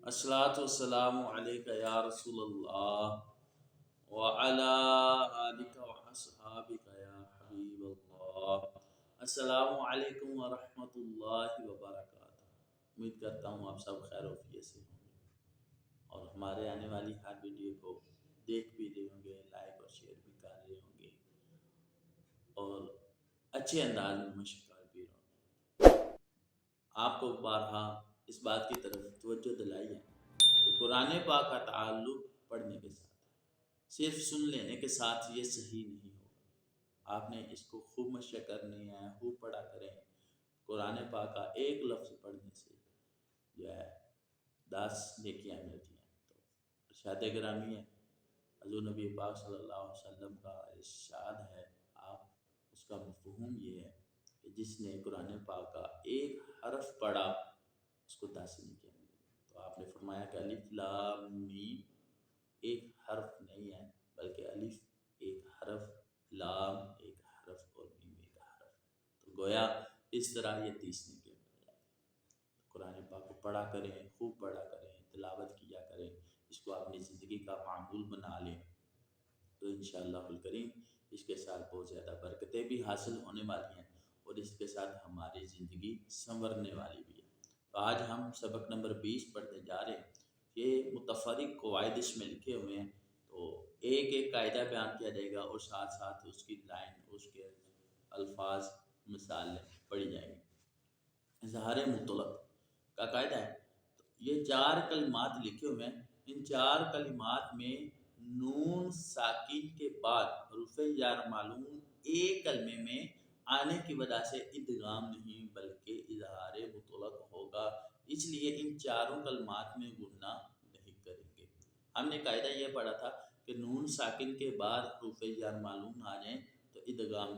الصلاۃ والسلام علیک یا رسول اللہ وعلی آلک واصحابک یا حبیب اللہ۔ السلام علیکم ورحمۃ اللہ وبرکاتہ۔ امید کرتا ہوں آپ سب خیر وفیت سے ہوں گے اور ہمارے آنے والی ہر ویڈیو کو دیکھ بھی رہے ہوں گے، لائک اور شیئر بھی کر رہے ہوں گے اور اچھے انداز میں مشق کر بھی رہے ہوں گے۔ آپ کو بارہا اس بات کی طرف توجہ دلائی ہے کہ قرآن پاک کا تعلق پڑھنے کے ساتھ ہے، صرف سن لینے کے ساتھ یہ صحیح نہیں ہوگا۔ آپ نے اس کو خوب مشق کرنی ہے، خوب پڑھا کریں۔ قرآن پاک کا ایک لفظ پڑھنے سے جو ہے 10 نیکیاں ملتی ہیں۔ تو ارشاد گرامی ہے، حضور نبی پاک صلی اللہ علیہ وسلم کا ارشاد ہے، آپ اس کا مفہوم یہ ہے کہ جس نے قرآن پاک کا ایک حرف پڑھا اس کو 10 نیکیاں ملیں گی۔ تو آپ نے فرمایا کہ الف لام میم ایک حرف نہیں ہے، بلکہ الف ایک حرف، لام ایک حرف اور میم ایک حرف ہے۔ تو گویا اس طرح یہ 30 نیکیاں مل جاتی ہیں۔ قرآن پاک کو پڑھا کریں، خوب پڑھا کریں، تلاوت کیا کریں، اس کو اپنی زندگی کا معمول بنا لیں تو انشاءاللہ الکریم اس کے ساتھ بہت زیادہ برکتیں بھی حاصل ہونے والی ہیں اور اس کے ساتھ ہماری زندگی سنورنے والی بھی ہے۔ تو آج ہم سبق نمبر 20 پڑھنے جا رہے ہیں۔ یہ متفرق قواعد اس میں لکھے ہوئے ہیں، تو ایک ایک قاعدہ بیان کیا جائے گا اور ساتھ ساتھ اس کی لائن، اس کے الفاظ، مثالیں پڑھی جائیں گی۔ اظہار مطلق کا قاعدہ ہے، تو یہ 4 کلمات لکھے ہوئے ہیں۔ ان 4 کلمات میں نون ساکن کے بعد حروف جر معلوم ایک کلمے میں آنے کی وجہ سے ادغام نہیں بلکہ اظہار مطلق ہوگا، اس لیے ان 4 کلمات میں گننا نہیں کریں گے۔ ہم نے قاعدہ یہ پڑھا تھا کہ نون ساکن کے بعد حروف جر معلوم آ جائیں تو ادغام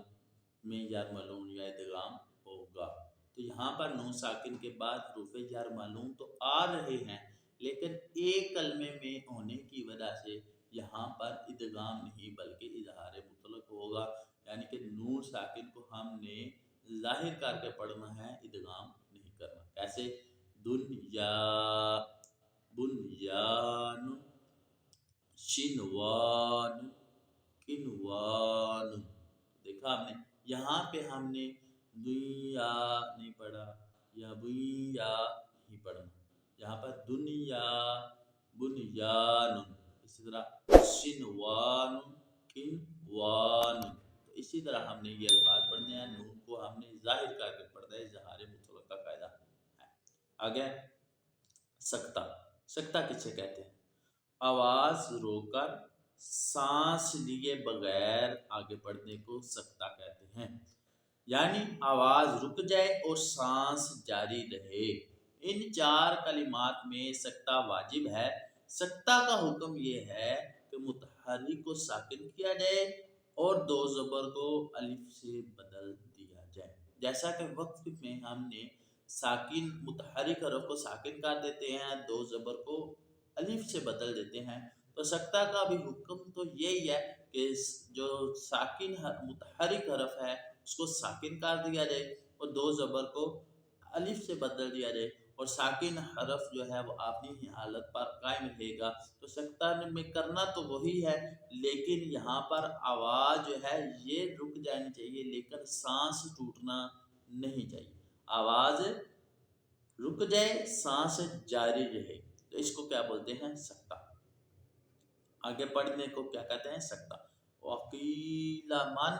میں جر معلوم یا ادغام ہوگا۔ تو یہاں پر نون ساکن کے بعد حروف جر معلوم تو آ رہے ہیں، لیکن ایک کلمے میں ہونے کی وجہ سے یہاں پر ادغام نہیں بلکہ اظہار مطلق ہوگا، یعنی کہ نون ساکن کو ہم نے ظاہر کر کے پڑھنا ہے، ادغام نہیں کرنا۔ کیسے؟ دنیا، بنیان، شنوان، کنوان۔ دیکھا آپ نے یہاں پہ ہم نے دنیا نہیں پڑھا یا بنیا نہیں پڑھنا، یہاں پر دنیا، بنیان، اسی طرح شنوان، کنوان۔ تو اسی طرح ہم نے یہ الفاظ پڑھنے ہیں، نون کو ہم نے ظاہر کر کے پڑھنا ہے، اظہار مطلق کا قاعدہ ہے۔ آگے سکتہ۔ سکتہ کسے کہتے ہیں؟ آواز رو کر سانس لیے بغیر آگے بڑھنے کو سکتہ کہتے ہیں، یعنی آواز رک جائے اور سانس جاری رہے۔ ان 4 کلمات میں سکتہ واجب ہے۔ سکتہ کا حکم یہ ہے کہ متحرک کو ساکن کیا جائے اور 2 زبر کو الف سے بدل دیا جائے۔ جیسا کہ وقف میں ہم نے ساکن متحرک حرف کو ساکن کر دیتے ہیں، 2 زبر کو الف سے بدل دیتے ہیں، تو سکتہ کا بھی حکم تو یہی ہے کہ جو ساکن متحرک حرف ہے اس کو ساکن کر دیا جائے اور 2 زبر کو الف سے بدل دیا جائے اور ساکن حرف جو ہے وہ اپنی ہی حالت پر قائم رہے گا۔ تو سکتہ میں کرنا تو وہی ہے، لیکن یہاں پر آواز جو ہے یہ رک جانی چاہیے، لیکن سانس ٹوٹنا نہیں چاہیے۔ آواز رک جائے، سانس جاری رہے، تو اس کو کیا بولتے ہیں؟ سکتہ۔ آگے پڑھنے کو کیا کہتے ہیں؟ سکتہ۔ وقیل من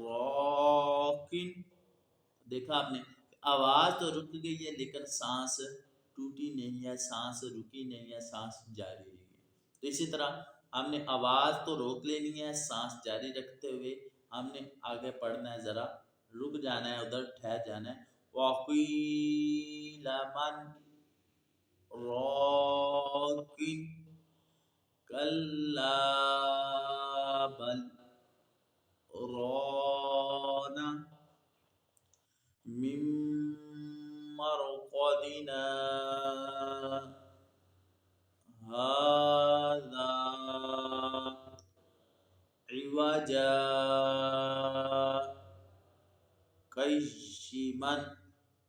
راکن۔ دیکھا آپ نے آواز تو رک گئی ہے لیکن سانس ٹوٹی نہیں ہے، سانس رکی نہیں ہے، سانس جاری رہی ہے۔ تو اسی طرح ہم نے آواز تو روک لینی ہے، سانس جاری رکھتے ہوئے ہم نے آگے پڑھنا ہے، ذرا رک جانا ہے، ادھر ٹھہر جانا ہے۔ وقیل من راکن کلا بل ران من مرقدنا هذا عوجا قیشما۔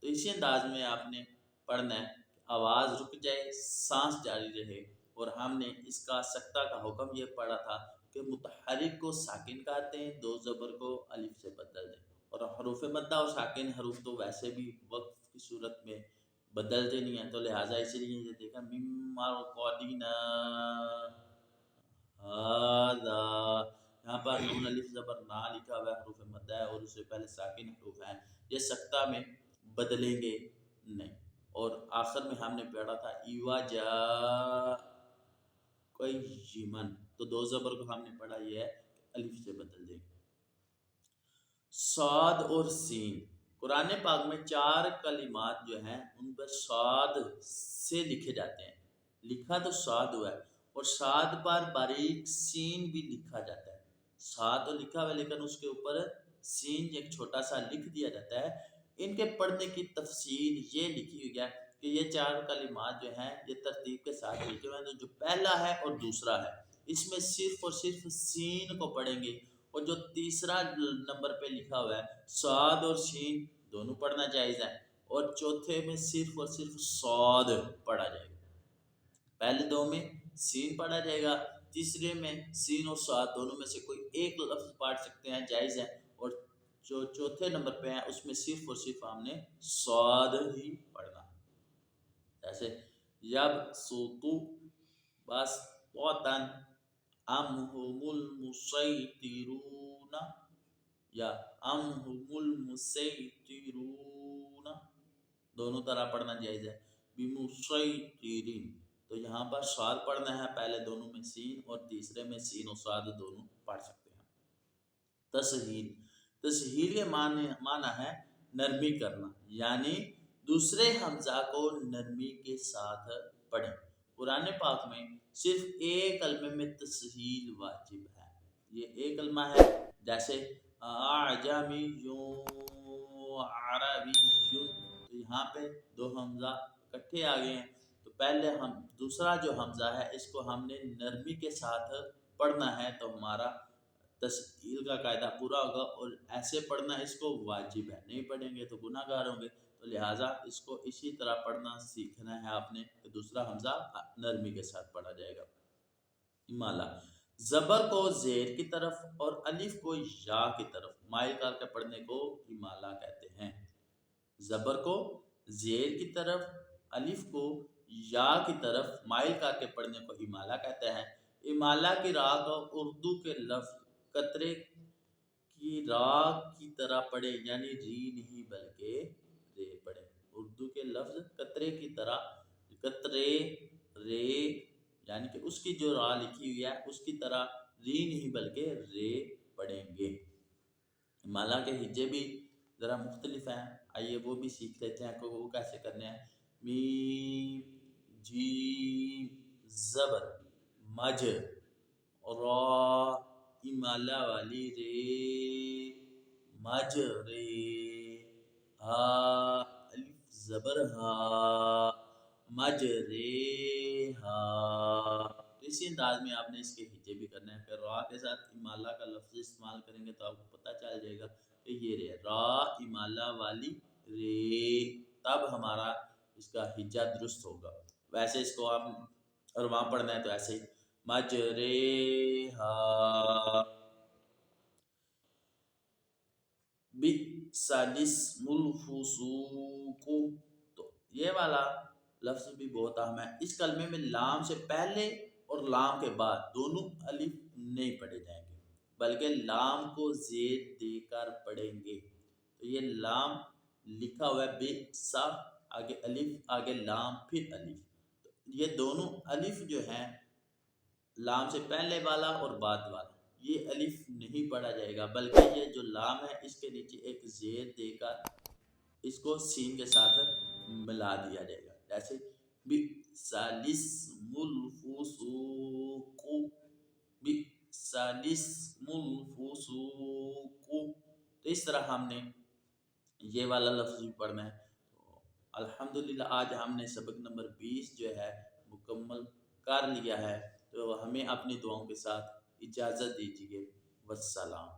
تو اسی انداز میں آپ نے پڑھنا ہے، آواز رک جائے، سانس جاری رہے۔ اور ہم نے اس کا سکتہ کا حکم یہ پڑھا تھا کہ متحرک کو ساکن کہتے ہیں، دو زبر کو الف سے بدل دیں، اور حروف مدہ اور ساکن حروف تو ویسے بھی وقف کی صورت میں بدلتے نہیں ہیں، تو لہٰذا اس لیے یہ دیکھا مِن مرقدنا ہذا، یہاں پر نون الف زبر نا لکھا ہوا ہے، حروف مدہ ہے اور اس سے پہلے ساکن حروف ہیں، یہ سکتہ میں بدلیں گے نہیں۔ اور آخر میں ہم نے پڑھا تھا ایوا جا قیمن، تو دو زبر کو ہم نے پڑھا یہ ہے الف سے بدل دیں گے۔ صاد اور سین، قرآن پاک میں 4 کلمات جو ہیں ان پر صاد سے لکھے جاتے ہیں، لکھا تو صاد ہوا ہے، اور صاد پر باریک سین بھی لکھا جاتا ہے۔ صاد تو لکھا ہوا ہے لیکن اس کے اوپر سین ایک چھوٹا سا لکھ دیا جاتا ہے۔ ان کے پڑھنے کی تفصیل یہ لکھی ہوئی ہے کہ یہ 4 کلمات جو ہیں یہ ترتیب کے ساتھ لکھے ہوئے ہیں، جو پہلا ہے اور دوسرا ہے اس میں صرف اور صرف سین کو پڑھیں گے، اور جو تیسرا نمبر پہ لکھا ہوا ہے صاد اور سین دونوں پڑھنا جائز ہے، اور چوتھے میں صرف اور صرف صاد پڑھا جائے گا۔ پہلے دو میں سین پڑھا جائے گا، تیسرے میں سین اور صاد دونوں میں سے کوئی ایک لفظ پڑھ سکتے ہیں، جائز ہے، اور جو چوتھے نمبر پہ ہیں اس میں صرف اور صرف ہم نے صاد ہی پڑھنا ہے۔ جیسے یب سوتو بس وطن ام هم المسیطرون یا ام هم المسیطرون، دونوں طرح پڑھنا جائز ہے۔ بمسیطرین، تو یہاں پر صاد پڑھنا ہے، پہلے دونوں میں سین اور تیسرے میں سین اور صاد دونوں پڑھ سکتے ہیں۔ تسہیل، تسہیل کے معنی ہے نرمی کرنا، یعنی دوسرے حمزہ کو نرمی کے ساتھ پڑھیں۔ قرآن پاک میں صرف ایک کلمے میں تسہیل واجب ہے، یہ ایک کلمہ ہے، جیسے اعجمی عربی، تو یہاں پہ دو حمزہ اکٹھے آ گئے ہیں، تو پہلے دوسرا جو حمزہ ہے اس کو ہم نے نرمی کے ساتھ پڑھنا ہے، تو ہمارا تسہیل کا قاعدہ پورا ہوگا، اور ایسے پڑھنا اس کو واجب ہے، نہیں پڑھیں گے تو گناہ گار ہوں گے، تو لہٰذا اس کو اسی طرح پڑھنا سیکھنا ہے آپ نے کہ دوسرا حمزہ نرمی کے ساتھ پڑھا جائے گا۔ امالہ، زبر کو زیر کی طرف اور الف کو یا کی طرف مائل کر کے پڑھنے کو امالہ کہتے ہیں۔ زبر کو زیر کی طرف، الف کو یا کی طرف مائل کر کے پڑھنے کو امالہ کہتے ہیں۔ امالہ کی راہ کو اردو کے لفظ قطرے کی راہ کی طرح پڑھے، یعنی ری نہیں بلکہ رے پڑھے۔ اردو کے لفظ قطرے کی طرح، قطرے رے، یعنی کہ اس کی جو راہ لکھی ہوئی ہے اس کی طرح ری نہیں بلکہ رے پڑھیں گے۔ امالہ کے ہجے بھی ذرا مختلف ہیں، آئیے وہ بھی سیکھ لیتے ہیں کہ وہ کیسے کرنے ہیں۔ میم جیم زبر مج، را امالہ والی رے مج رے، ہا الف زبر ہا مج رے ہا، تو اسی انداز میں آپ نے اس کے ہجے بھی کرنے ہیں۔ پھر را کے ساتھ امالہ کا لفظ استعمال کریں گے تو آپ کو پتہ چل جائے گا کہ یہ رے را امالہ والی رے، تب ہمارا اس کا ہجہ درست ہوگا۔ ویسے اس کو آپ اور وہاں پڑھنا ہے تو ایسے ہی مج رے ہا، بئس الاسم الفسوق، تو یہ والا لفظ بھی بہت اہم ہے۔ اس کلمے میں لام سے پہلے اور لام کے بعد دونوں الف نہیں پڑھے جائیں گے، بلکہ لام کو زیر دے کر پڑھیں گے۔ تو یہ لام لکھا ہوا ہے بئس، آگے الف، آگے لام، پھر الف، تو یہ دونوں الف جو ہیں لام سے پہلے والا اور بعد والا، یہ الف نہیں پڑھا جائے گا، بلکہ یہ جو لام ہے اس کے نیچے ایک زیر دے کر اس کو سین کے ساتھ ملا دیا جائے گا، جیسے بئس الاسم الفسوق، بئس الاسم الفسوق، تو اس طرح ہم نے یہ والا لفظ بھی پڑھنا ہے۔ الحمدللہ آج ہم نے سبق نمبر 20 جو ہے مکمل کر لیا ہے، تو ہمیں اپنی دعاؤں کے ساتھ اجازت دیجیے، والسلام۔